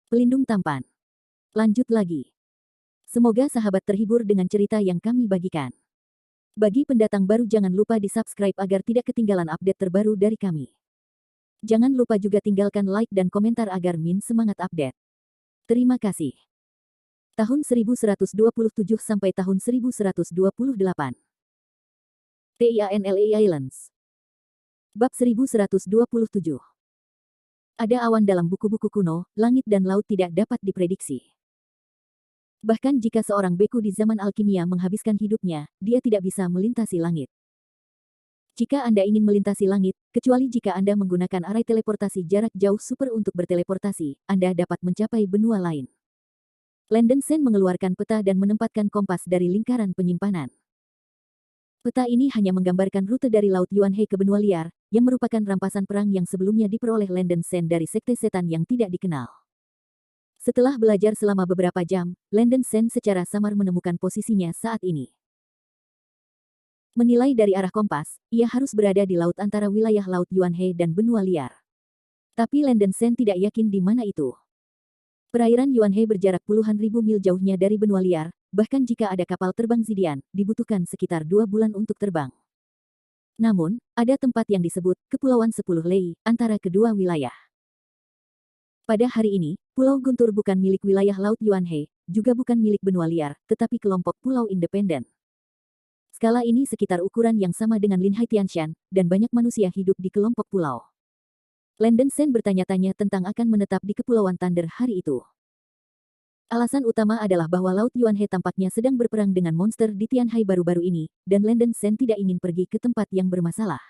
Pelindung tampan. Lanjut lagi. Semoga sahabat terhibur dengan cerita yang kami bagikan. Bagi pendatang baru jangan lupa di-subscribe agar tidak ketinggalan update terbaru dari kami. Jangan lupa juga tinggalkan like dan komentar agar Min semangat update. Terima kasih. Tahun 1127 sampai tahun 1128. Tianla Islands. Bab 1127. Ada awan dalam buku-buku kuno, langit dan laut tidak dapat diprediksi. Bahkan jika seorang beku di zaman alkimia menghabiskan hidupnya, dia tidak bisa melintasi langit. Jika Anda ingin melintasi langit, kecuali jika Anda menggunakan arai teleportasi jarak jauh super untuk berteleportasi, Anda dapat mencapai benua lain. Landon Sen mengeluarkan peta dan menempatkan kompas dari lingkaran penyimpanan. Peta ini hanya menggambarkan rute dari Laut Yuanhe ke benua liar, yang merupakan rampasan perang yang sebelumnya diperoleh Landon Sen dari Sekte Setan yang tidak dikenal. Setelah belajar selama beberapa jam, Landon Sen secara samar menemukan posisinya saat ini. Menilai dari arah kompas, ia harus berada di laut antara wilayah Laut Yuanhe dan benua liar. Tapi Landon Sen tidak yakin di mana itu. Perairan Yuanhe berjarak puluhan ribu mil jauhnya dari benua liar, bahkan jika ada kapal terbang Zidian, dibutuhkan sekitar 2 bulan untuk terbang. Namun, ada tempat yang disebut Kepulauan 10 Lei, antara kedua wilayah. Pada hari ini, Pulau Guntur bukan milik wilayah Laut Yuanhe, juga bukan milik benua liar, tetapi kelompok pulau independen. Skala ini sekitar ukuran yang sama dengan Lin Haitianshan, dan banyak manusia hidup di kelompok pulau. Landon Sen bertanya-tanya tentang akan menetap di Kepulauan Thunder hari itu. Alasan utama adalah bahwa Laut Yuanhe tampaknya sedang berperang dengan monster di Tianhai baru-baru ini, dan Landon Sen tidak ingin pergi ke tempat yang bermasalah.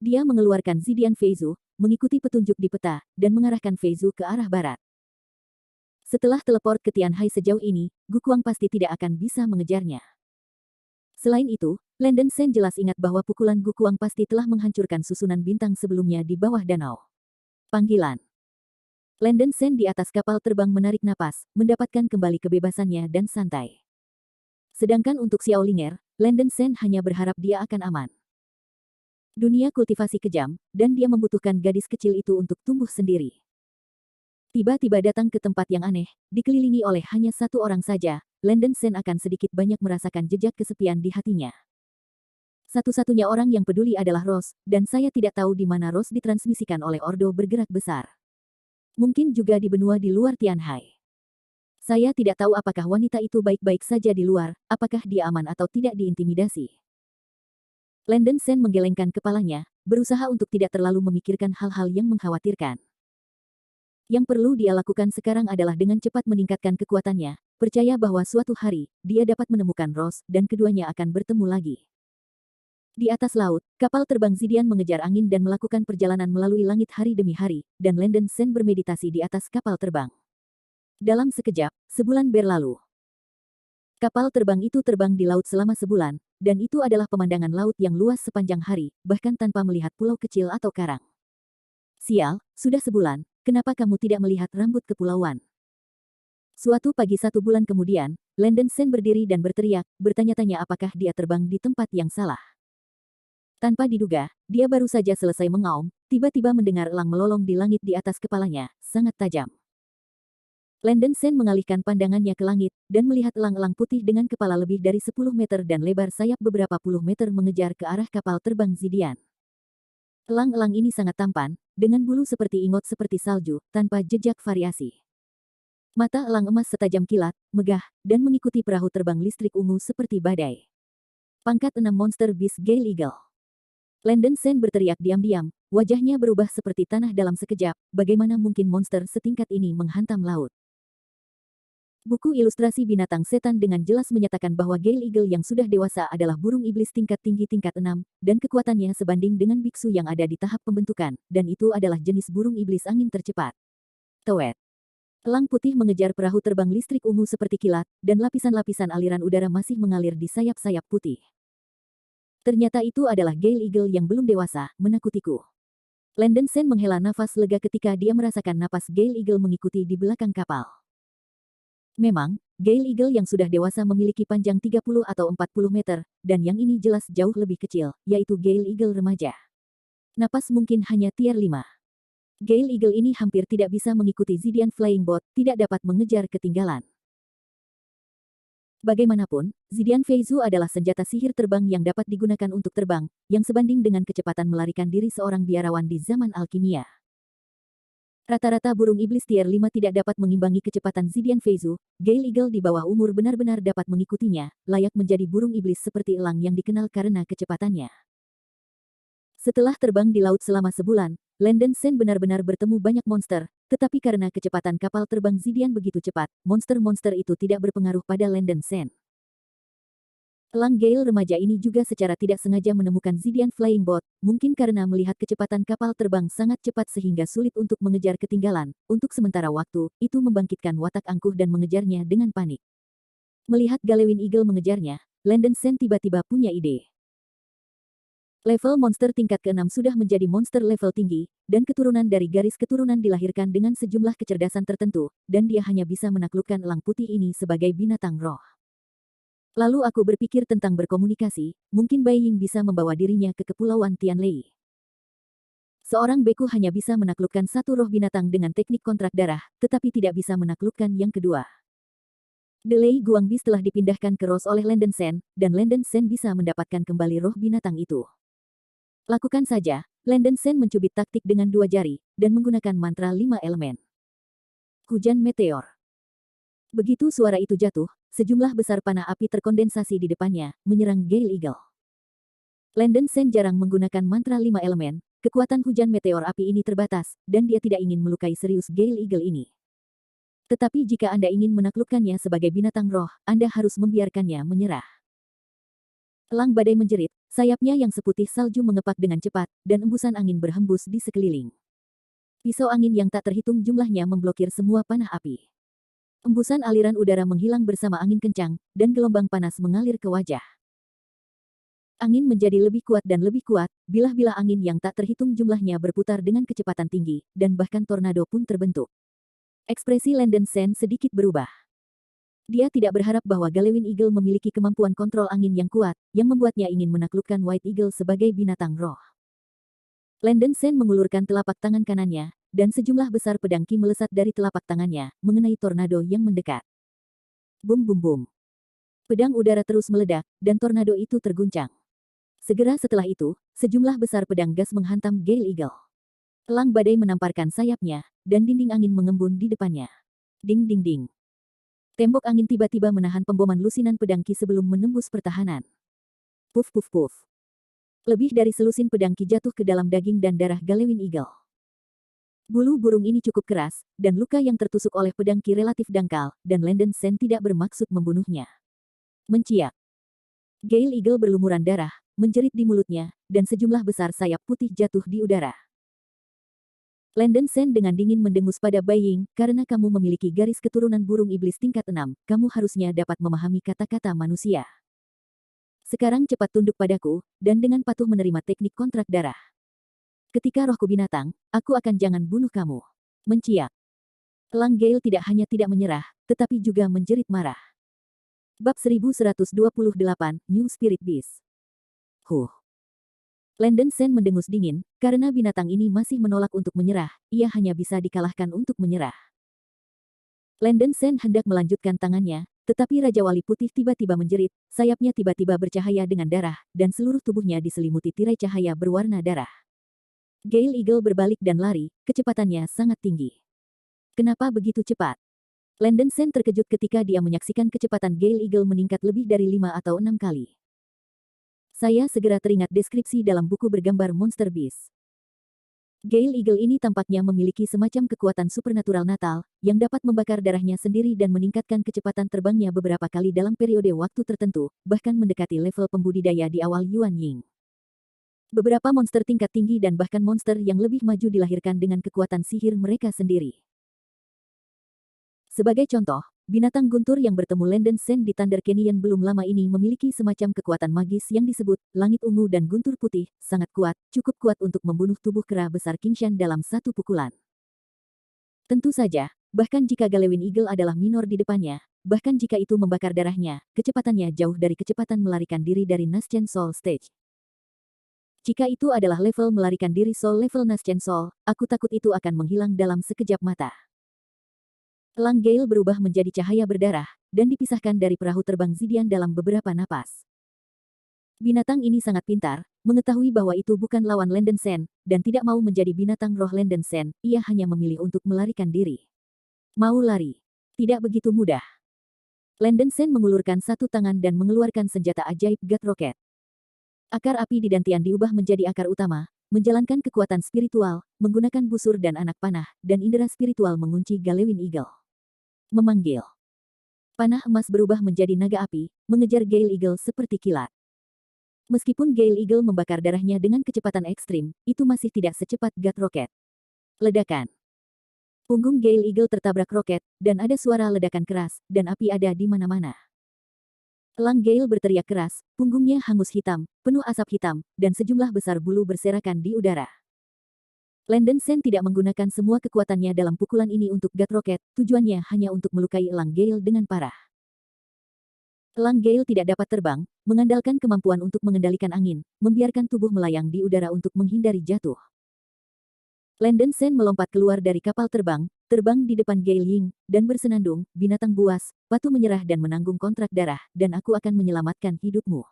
Dia mengeluarkan Zidian Feizu, mengikuti petunjuk di peta, dan mengarahkan Feizu ke arah barat. Setelah teleport ke Tianhai sejauh ini, Gukuang pasti tidak akan bisa mengejarnya. Selain itu, Landon Sen jelas ingat bahwa pukulan Gukuang pasti telah menghancurkan susunan bintang sebelumnya di bawah danau. Panggilan. Landon Sen di atas kapal terbang menarik napas, mendapatkan kembali kebebasannya dan santai. Sedangkan untuk Xiao Linger, Landon Sen hanya berharap dia akan aman. Dunia kultivasi kejam, dan dia membutuhkan gadis kecil itu untuk tumbuh sendiri. Tiba-tiba datang ke tempat yang aneh, dikelilingi oleh hanya satu orang saja, Landon Sen akan sedikit banyak merasakan jejak kesepian di hatinya. Satu-satunya orang yang peduli adalah Rose, dan saya tidak tahu di mana Rose ditransmisikan oleh Ordo bergerak besar. Mungkin juga di benua di luar Tianhai. Saya tidak tahu apakah wanita itu baik-baik saja di luar, apakah dia aman atau tidak diintimidasi. Landon Sen menggelengkan kepalanya, berusaha untuk tidak terlalu memikirkan hal-hal yang mengkhawatirkan. Yang perlu dia lakukan sekarang adalah dengan cepat meningkatkan kekuatannya, percaya bahwa suatu hari, dia dapat menemukan Rose, dan keduanya akan bertemu lagi. Di atas laut, kapal terbang Zidian mengejar angin dan melakukan perjalanan melalui langit hari demi hari, dan Landon Sen bermeditasi di atas kapal terbang. Dalam sekejap, sebulan berlalu. Kapal terbang itu terbang di laut selama sebulan, dan itu adalah pemandangan laut yang luas sepanjang hari, bahkan tanpa melihat pulau kecil atau karang. Sial, sudah sebulan, kenapa kamu tidak melihat rambut kepulauan? Suatu pagi 1 bulan kemudian, Landon Sen berdiri dan berteriak, bertanya-tanya apakah dia terbang di tempat yang salah. Tanpa diduga, dia baru saja selesai mengaum, tiba-tiba mendengar elang melolong di langit di atas kepalanya, sangat tajam. Landon Sen mengalihkan pandangannya ke langit, dan melihat elang-elang putih dengan kepala lebih dari 10 meter dan lebar sayap beberapa puluh meter mengejar ke arah kapal terbang Zidian. Elang-elang ini sangat tampan, dengan bulu seperti ingot seperti salju, tanpa jejak variasi. Mata elang emas setajam kilat, megah, dan mengikuti perahu terbang listrik ungu seperti badai. Pangkat 6 Monster Beast Gale Eagle. Landon Sen berteriak diam-diam, wajahnya berubah seperti tanah dalam sekejap, bagaimana mungkin monster setingkat ini menghantam laut. Buku ilustrasi binatang setan dengan jelas menyatakan bahwa Gale Eagle yang sudah dewasa adalah burung iblis tingkat tinggi tingkat 6, dan kekuatannya sebanding dengan biksu yang ada di tahap pembentukan, dan itu adalah jenis burung iblis angin tercepat. Towet. Elang putih mengejar perahu terbang listrik ungu seperti kilat, dan lapisan-lapisan aliran udara masih mengalir di sayap-sayap putih. Ternyata itu adalah Gale Eagle yang belum dewasa, menakutiku. Landon Sen menghela nafas lega ketika dia merasakan napas Gale Eagle mengikuti di belakang kapal. Memang, Gale Eagle yang sudah dewasa memiliki panjang 30 atau 40 meter, dan yang ini jelas jauh lebih kecil, yaitu Gale Eagle remaja. Napas mungkin hanya tier 5. Gale Eagle ini hampir tidak bisa mengikuti Zidian Flying Boat, tidak dapat mengejar ketinggalan. Bagaimanapun, Zidian Feizu adalah senjata sihir terbang yang dapat digunakan untuk terbang, yang sebanding dengan kecepatan melarikan diri seorang biarawan di zaman alkimia. Rata-rata burung iblis tier 5 tidak dapat mengimbangi kecepatan Zidian Feizu. Gale Eagle di bawah umur benar-benar dapat mengikutinya, layak menjadi burung iblis seperti elang yang dikenal karena kecepatannya. Setelah terbang di laut selama sebulan, Landon Sen benar-benar bertemu banyak monster, tetapi karena kecepatan kapal terbang Zidian begitu cepat, monster-monster itu tidak berpengaruh pada Landon Sen. Elang Gale remaja ini juga secara tidak sengaja menemukan Zidian Flying Boat, mungkin karena melihat kecepatan kapal terbang sangat cepat sehingga sulit untuk mengejar ketinggalan. Untuk sementara waktu, itu membangkitkan watak angkuh dan mengejarnya dengan panik. Melihat Galewin Eagle mengejarnya, Landon Sen tiba-tiba punya ide. Level monster tingkat ke-6 sudah menjadi monster level tinggi, dan keturunan dari garis keturunan dilahirkan dengan sejumlah kecerdasan tertentu, dan dia hanya bisa menaklukkan elang putih ini sebagai binatang roh. Lalu aku berpikir tentang berkomunikasi, mungkin Bai Ying bisa membawa dirinya ke kepulauan Tianlei. Seorang beku hanya bisa menaklukkan satu roh binatang dengan teknik kontrak darah, tetapi tidak bisa menaklukkan yang kedua. Delei Guangbis telah dipindahkan ke Rose oleh Landon Sen, dan Landon Sen bisa mendapatkan kembali roh binatang itu. Lakukan saja, Landon Sen mencubit taktik dengan 2 jari, dan menggunakan mantra 5 elemen. Hujan meteor. Begitu suara itu jatuh, sejumlah besar panah api terkondensasi di depannya, menyerang Gale Eagle. Landon Sen jarang menggunakan mantra 5 elemen, kekuatan hujan meteor api ini terbatas, dan dia tidak ingin melukai serius Gale Eagle ini. Tetapi jika Anda ingin menaklukkannya sebagai binatang roh, Anda harus membiarkannya menyerah. Elang badai menjerit, sayapnya yang seputih salju mengepak dengan cepat, dan embusan angin berhembus di sekeliling. Pisau angin yang tak terhitung jumlahnya memblokir semua panah api. Embusan aliran udara menghilang bersama angin kencang, dan gelombang panas mengalir ke wajah. Angin menjadi lebih kuat dan lebih kuat, bilah-bilah angin yang tak terhitung jumlahnya berputar dengan kecepatan tinggi, dan bahkan tornado pun terbentuk. Ekspresi Landon Sen sedikit berubah. Dia tidak berharap bahwa Galewin Eagle memiliki kemampuan kontrol angin yang kuat, yang membuatnya ingin menaklukkan White Eagle sebagai binatang roh. Landon Sen mengulurkan telapak tangan kanannya, dan sejumlah besar pedang ki melesat dari telapak tangannya, mengenai tornado yang mendekat. Bum bum bum. Pedang udara terus meledak, dan tornado itu terguncang. Segera setelah itu, sejumlah besar pedang gas menghantam Gale Eagle. Elang badai menamparkan sayapnya, dan dinding angin mengembun di depannya. Ding ding ding. Tembok angin tiba-tiba menahan pemboman lusinan pedang ki sebelum menembus pertahanan. Puf puf puf. Lebih dari selusin pedang ki jatuh ke dalam daging dan darah Galewin Eagle. Bulu burung ini cukup keras, dan luka yang tertusuk oleh pedang ki relatif dangkal, dan Landon Sen tidak bermaksud membunuhnya. Menciak. Gale Eagle berlumuran darah, menjerit di mulutnya, dan sejumlah besar sayap putih jatuh di udara. Landon Sen dengan dingin mendengus pada Bai Ying, karena kamu memiliki garis keturunan burung iblis tingkat 6, kamu harusnya dapat memahami kata-kata manusia. Sekarang cepat tunduk padaku, dan dengan patuh menerima teknik kontrak darah. Ketika rohku binatang, aku akan jangan bunuh kamu. Menciak. Elang Gale tidak hanya tidak menyerah, tetapi juga menjerit marah. Bab 1128, New Spirit Beast. Landon Sen mendengus dingin, karena binatang ini masih menolak untuk menyerah, ia hanya bisa dikalahkan untuk menyerah. Landon Sen hendak melanjutkan tangannya, tetapi Raja Wali Putih tiba-tiba menjerit, sayapnya tiba-tiba bercahaya dengan darah, dan seluruh tubuhnya diselimuti tirai cahaya berwarna darah. Gale Eagle berbalik dan lari, kecepatannya sangat tinggi. Kenapa begitu cepat? Landon Sen terkejut ketika dia menyaksikan kecepatan Gale Eagle meningkat lebih dari 5 atau 6 kali. Saya segera teringat deskripsi dalam buku bergambar Monster Beast. Gale Eagle ini tampaknya memiliki semacam kekuatan supernatural natal, yang dapat membakar darahnya sendiri dan meningkatkan kecepatan terbangnya beberapa kali dalam periode waktu tertentu, bahkan mendekati level pembudidaya di awal Yuan Ying. Beberapa monster tingkat tinggi dan bahkan monster yang lebih maju dilahirkan dengan kekuatan sihir mereka sendiri. Sebagai contoh, binatang guntur yang bertemu Landon Sen di Thunder Canyon belum lama ini memiliki semacam kekuatan magis yang disebut langit ungu dan guntur putih, sangat kuat, cukup kuat untuk membunuh tubuh kera besar Kingshan dalam satu pukulan. Tentu saja, bahkan jika Galewin Eagle adalah minor di depannya, bahkan jika itu membakar darahnya, kecepatannya jauh dari kecepatan melarikan diri dari Naschen Soul Stage. Jika itu adalah level melarikan diri Soul level Naschen Soul, aku takut itu akan menghilang dalam sekejap mata. Elang Gale berubah menjadi cahaya berdarah, dan dipisahkan dari perahu terbang Zidian dalam beberapa napas. Binatang ini sangat pintar, mengetahui bahwa itu bukan lawan Landen Sen, dan tidak mau menjadi binatang roh Landen Sen, ia hanya memilih untuk melarikan diri. Mau lari? Tidak begitu mudah. Landen Sen mengulurkan satu tangan dan mengeluarkan senjata ajaib God Rocket. Akar api di dantian diubah menjadi akar utama, menjalankan kekuatan spiritual, menggunakan busur dan anak panah, dan indera spiritual mengunci Galewin Eagle. Memanggil. Panah emas berubah menjadi naga api, mengejar Gale Eagle seperti kilat. Meskipun Gale Eagle membakar darahnya dengan kecepatan ekstrim, itu masih tidak secepat God Rocket. Ledakan. Punggung Gale Eagle tertabrak roket, dan ada suara ledakan keras, dan api ada di mana-mana. Elang Gale berteriak keras, punggungnya hangus hitam, penuh asap hitam, dan sejumlah besar bulu berserakan di udara. Landen Sen tidak menggunakan semua kekuatannya dalam pukulan ini untuk God Rocket, tujuannya hanya untuk melukai Elang Gale dengan parah. Elang Gale tidak dapat terbang, mengandalkan kemampuan untuk mengendalikan angin, membiarkan tubuh melayang di udara untuk menghindari jatuh. Landen Sen melompat keluar dari kapal terbang di depan Gale Ying, dan bersenandung, binatang buas, patu menyerah dan menanggung kontrak darah, dan aku akan menyelamatkan hidupmu.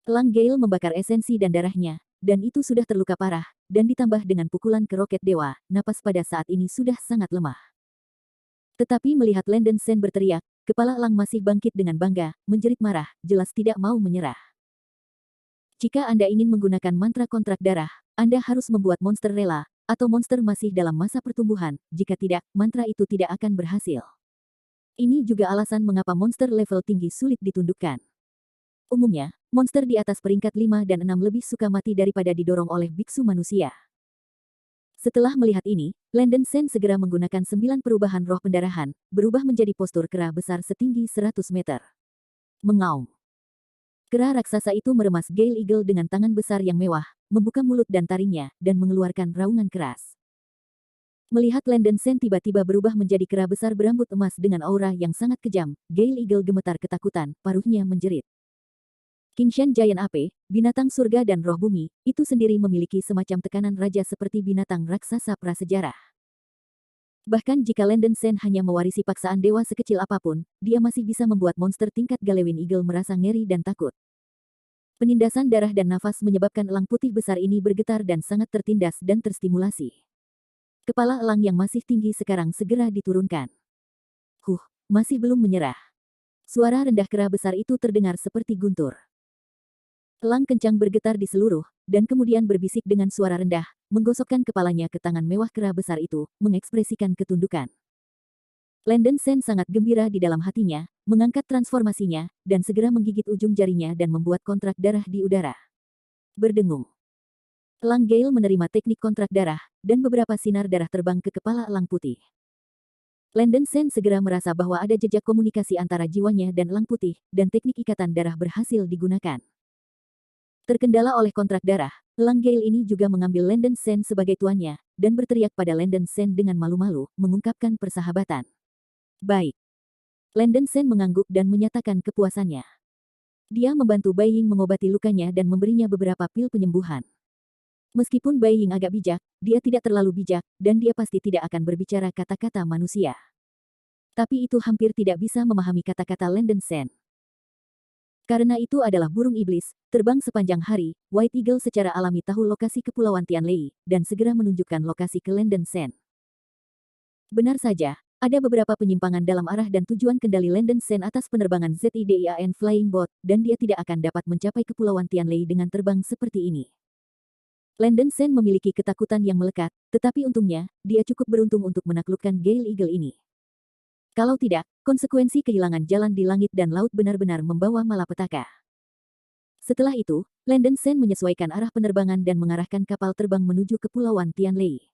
Elang Gale membakar esensi dan darahnya, dan itu sudah terluka parah, dan ditambah dengan pukulan ke roket dewa, napas pada saat ini sudah sangat lemah. Tetapi melihat Landen Sen berteriak, kepala elang masih bangkit dengan bangga, menjerit marah, jelas tidak mau menyerah. Jika Anda ingin menggunakan mantra kontrak darah, Anda harus membuat monster rela, atau monster masih dalam masa pertumbuhan, jika tidak, mantra itu tidak akan berhasil. Ini juga alasan mengapa monster level tinggi sulit ditundukkan. Umumnya, monster di atas peringkat 5 dan 6 lebih suka mati daripada didorong oleh biksu manusia. Setelah melihat ini, Landen Sen segera menggunakan 9 perubahan roh pendarahan, berubah menjadi postur kera besar setinggi 100 meter. Mengaum. Kera raksasa itu meremas Gale Eagle dengan tangan besar yang mewah, membuka mulut dan taringnya, dan mengeluarkan raungan keras. Melihat Landen Sen tiba-tiba berubah menjadi kera besar berambut emas dengan aura yang sangat kejam, Gale Eagle gemetar ketakutan, paruhnya menjerit. Qingshan Giant Ape, binatang surga dan roh bumi, itu sendiri memiliki semacam tekanan raja seperti binatang raksasa prasejarah. Bahkan jika Landen Sen hanya mewarisi paksaan dewa sekecil apapun, dia masih bisa membuat monster tingkat Galewin Eagle merasa ngeri dan takut. Penindasan darah dan nafas menyebabkan elang putih besar ini bergetar dan sangat tertindas dan terstimulasi. Kepala elang yang masih tinggi sekarang segera diturunkan. Masih belum menyerah. Suara rendah kera besar itu terdengar seperti guntur. Elang kencang bergetar di seluruh, dan kemudian berbisik dengan suara rendah, menggosokkan kepalanya ke tangan mewah kera besar itu, mengekspresikan ketundukan. Landen Sen sangat gembira di dalam hatinya, mengangkat transformasinya, dan segera menggigit ujung jarinya dan membuat kontrak darah di udara. Berdengung. Elang Gale menerima teknik kontrak darah, dan beberapa sinar darah terbang ke kepala elang putih. Landen Sen segera merasa bahwa ada jejak komunikasi antara jiwanya dan elang putih, dan teknik ikatan darah berhasil digunakan. Terkendala oleh kontrak darah, elang Gale ini juga mengambil Landen Sen sebagai tuannya, dan berteriak pada Landen Sen dengan malu-malu, mengungkapkan persahabatan. Baik. Landen Sen mengangguk dan menyatakan kepuasannya. Dia membantu Bai Ying mengobati lukanya dan memberinya beberapa pil penyembuhan. Meskipun Bai Ying agak bijak, dia tidak terlalu bijak, dan dia pasti tidak akan berbicara kata-kata manusia. Tapi itu hampir tidak bisa memahami kata-kata Landen Sen. Karena itu adalah burung iblis, terbang sepanjang hari, White Eagle secara alami tahu lokasi Kepulauan Tianlei, dan segera menunjukkan lokasi ke Landen Sen. Benar saja, ada beberapa penyimpangan dalam arah dan tujuan kendali Landen Sen atas penerbangan ZIDIAN Flying Boat, dan dia tidak akan dapat mencapai Kepulauan Tianlei dengan terbang seperti ini. Landen Sen memiliki ketakutan yang melekat, tetapi untungnya, dia cukup beruntung untuk menaklukkan Gale Eagle ini. Kalau tidak, konsekuensi kehilangan jalan di langit dan laut benar-benar membawa malapetaka. Setelah itu, Landen Sen menyesuaikan arah penerbangan dan mengarahkan kapal terbang menuju Kepulauan Tianlei.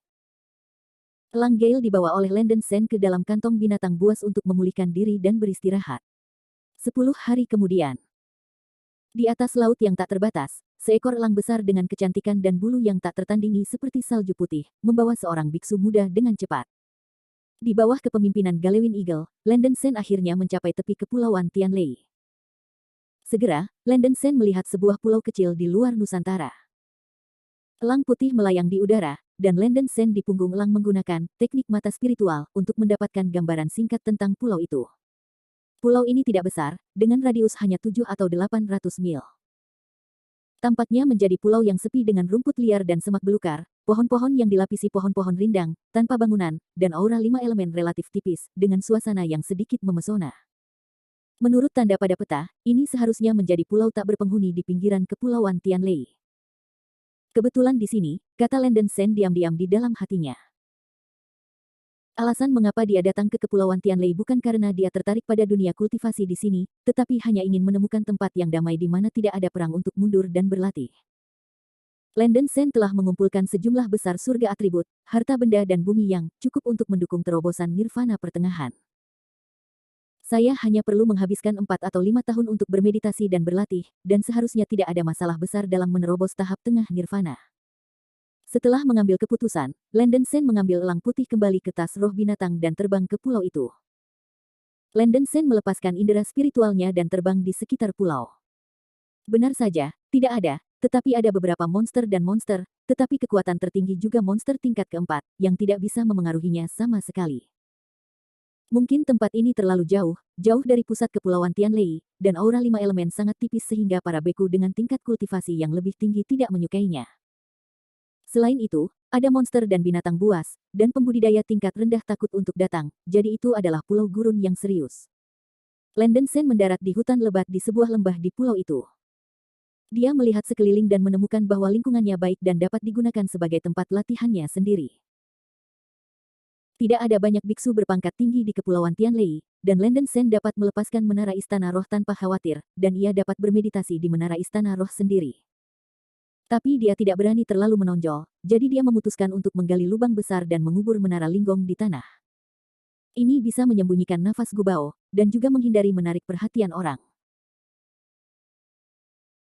Elang Gale dibawa oleh Landen Sen ke dalam kantong binatang buas untuk memulihkan diri dan beristirahat. 10 hari kemudian. Di atas laut yang tak terbatas, seekor elang besar dengan kecantikan dan bulu yang tak tertandingi seperti salju putih, membawa seorang biksu muda dengan cepat. Di bawah kepemimpinan Galewin Eagle, Landen Sen akhirnya mencapai tepi Kepulauan Tianlei. Segera, Landen Sen melihat sebuah pulau kecil di luar Nusantara. Elang putih melayang di udara, dan Landen Sen di punggung elang menggunakan teknik mata spiritual untuk mendapatkan gambaran singkat tentang pulau itu. Pulau ini tidak besar, dengan radius hanya 7 atau 800 mil. Tampaknya menjadi pulau yang sepi dengan rumput liar dan semak belukar, pohon-pohon yang dilapisi pohon-pohon rindang, tanpa bangunan, dan aura 5 elemen relatif tipis, dengan suasana yang sedikit memesona. Menurut tanda pada peta, ini seharusnya menjadi pulau tak berpenghuni di pinggiran Kepulauan Tianlei. Kebetulan di sini, kata Landen Sen diam-diam di dalam hatinya. Alasan mengapa dia datang ke Kepulauan Tianlei bukan karena dia tertarik pada dunia kultivasi di sini, tetapi hanya ingin menemukan tempat yang damai di mana tidak ada perang untuk mundur dan berlatih. Landen Sen telah mengumpulkan sejumlah besar surga atribut, harta benda dan bumi yang cukup untuk mendukung terobosan nirvana pertengahan. Saya hanya perlu menghabiskan 4 atau 5 tahun untuk bermeditasi dan berlatih, dan seharusnya tidak ada masalah besar dalam menerobos tahap tengah nirvana. Setelah mengambil keputusan, Landen Sen mengambil elang putih kembali ke tas roh binatang dan terbang ke pulau itu. Landen Sen melepaskan indera spiritualnya dan terbang di sekitar pulau. Benar saja, tidak ada, tetapi ada beberapa monster dan monster, tetapi kekuatan tertinggi juga monster tingkat keempat, yang tidak bisa memengaruhinya sama sekali. Mungkin tempat ini terlalu jauh, jauh dari pusat Kepulauan Tianlei, dan aura 5 elemen sangat tipis sehingga para beku dengan tingkat kultivasi yang lebih tinggi tidak menyukainya. Selain itu, ada monster dan binatang buas, dan pembudidaya tingkat rendah takut untuk datang, jadi itu adalah pulau gurun yang serius. Landen Sen mendarat di hutan lebat di sebuah lembah di pulau itu. Dia melihat sekeliling dan menemukan bahwa lingkungannya baik dan dapat digunakan sebagai tempat latihannya sendiri. Tidak ada banyak biksu berpangkat tinggi di Kepulauan Tianlei, dan Landen Sen dapat melepaskan menara istana roh tanpa khawatir, dan ia dapat bermeditasi di menara istana roh sendiri. Tapi dia tidak berani terlalu menonjol, jadi dia memutuskan untuk menggali lubang besar dan mengubur menara linggong di tanah. Ini bisa menyembunyikan nafas Gubao, dan juga menghindari menarik perhatian orang.